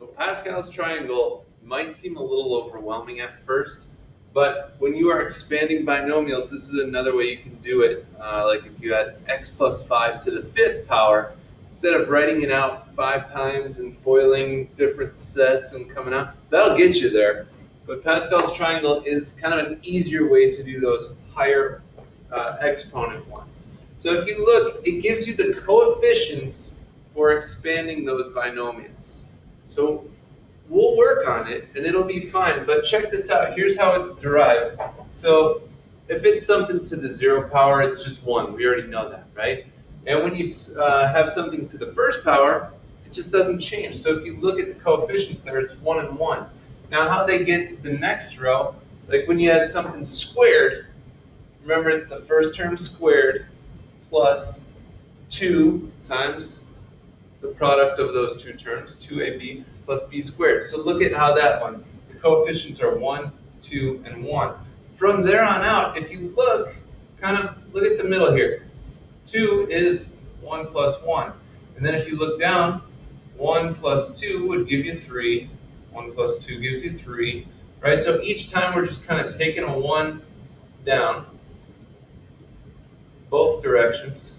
So Pascal's triangle might seem a little overwhelming at first, but when you are expanding binomials, this is another way you can do it. Like if you had x plus 5 to the 5th power, instead of writing it out 5 times and foiling different sets and coming out, that'll get you there. But Pascal's triangle is kind of an easier way to do those higher exponent ones. So if you look, it gives you the coefficients for expanding those binomials. So we'll work on it and it'll be fine, but check this out. Here's how it's derived. So if it's something to the 0 power, it's just 1. We already know that, right? And when you have something to the 1st power, it just doesn't change. So if you look at the coefficients there, it's 1 and 1. Now how they get the next row, like when you have something squared, remember it's the first term squared plus 2 times the product of those two terms, 2ab plus b squared. So look at how that one, the coefficients are 1, 2, and 1. From there on out, if you look, kind of look at the middle here. 2 is 1 plus 1. And then if you look down, 1 plus 2 would give you 3. 1 plus 2 gives you 3. Right? So each time we're just kind of taking a 1 down, both directions.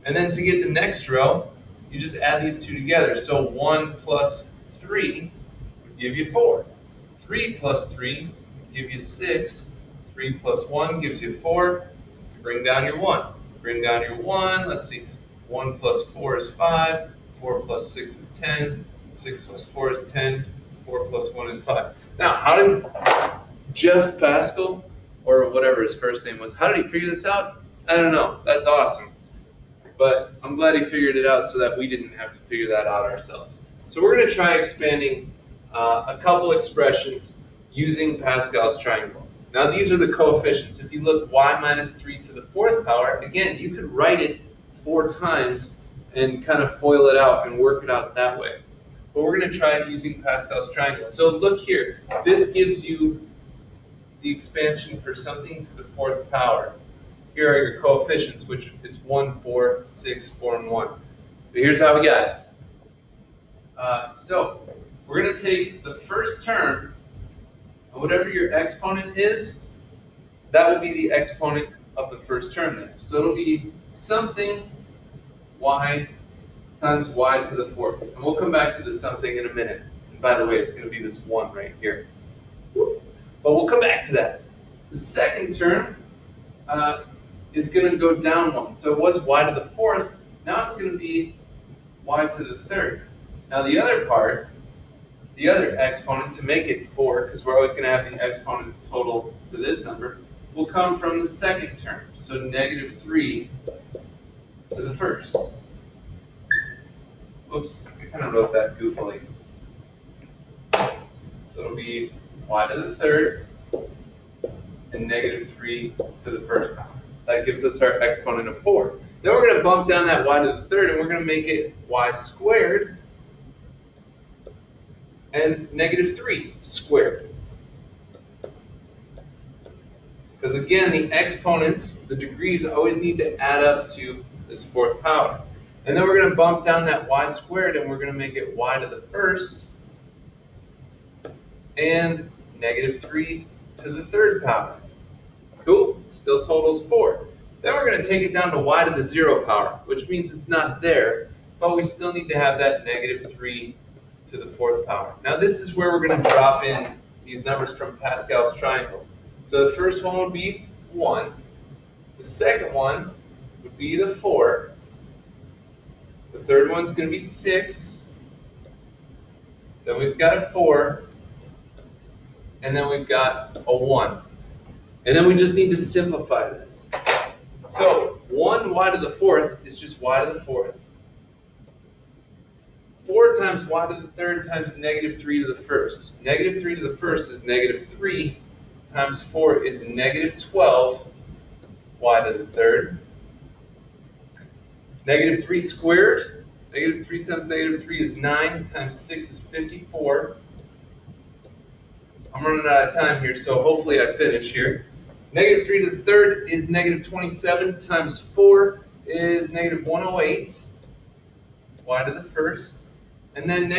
And then to get the next row, you just add these two together. So 1 plus 3 would give you 4. 3 plus 3 would give you 6. 3 plus 1 gives you 4. You bring down your 1. Bring down your 1. Let's see. 1 plus 4 is 5. 4 plus 6 is 10. 6 plus 4 is 10. 4 plus 1 is 5. Now, how did Jeff Pascal, or whatever his first name was, how did he figure this out? I don't know. That's awesome. But I'm glad he figured it out so that we didn't have to figure that out ourselves. So we're going to try expanding a couple expressions using Pascal's triangle. Now these are the coefficients. If you look, y minus 3 to the 4th power, again, you could write it 4 times and kind of FOIL it out and work it out that way. But we're going to try it using Pascal's triangle. So look here. This gives you the expansion for something to the 4th power. Here are your coefficients, which it's 1, 4, 6, 4, and 1. But here's how we got it. So we're going to take the first term, and whatever your exponent is, that will be the exponent of the first term there. So it'll be something y times y to the 4th. And we'll come back to the something in a minute. And by the way, it's going to be this 1 right here. But we'll come back to that. The second term is going to go down 1. So it was y to the 4th. Now it's going to be y to the 3rd. Now the other part, the other exponent, to make it 4, because we're always going to have the exponents total to this number, will come from the second term. So negative 3 to the 1st. Oops, I kind of wrote that goofily. So it'll be y to the 3rd and negative 3 to the 1st power. That gives us our exponent of 4. Then we're going to bump down that y to the 3rd, and we're going to make it y squared and negative 3 squared. Because again, the exponents, the degrees, always need to add up to this 4th power. And then we're going to bump down that y squared, and we're going to make it y to the 1st and negative 3 to the 3rd power. Cool? Still totals 4. Then we're going to take it down to y to the 0 power, which means it's not there, but we still need to have that negative 3 to the 4th power. Now this is where we're going to drop in these numbers from Pascal's triangle. So the first one would be 1. The second one would be the 4. The third one's going to be 6. Then we've got a 4. And then we've got a 1. And then we just need to simplify this. So 1 y to the 4th is just y to the 4th. 4 times y to the 3rd times negative 3 to the 1st. Negative 3 to the 1st is negative 3 times 4 is negative 12 y to the 3rd. Negative 3 squared. Negative 3 times negative 3 is 9 times 6 is 54. I'm running out of time here, so hopefully I finish here. Negative 3 to the 3rd is negative 27 times 4 is negative 108. Y to the 1st. And then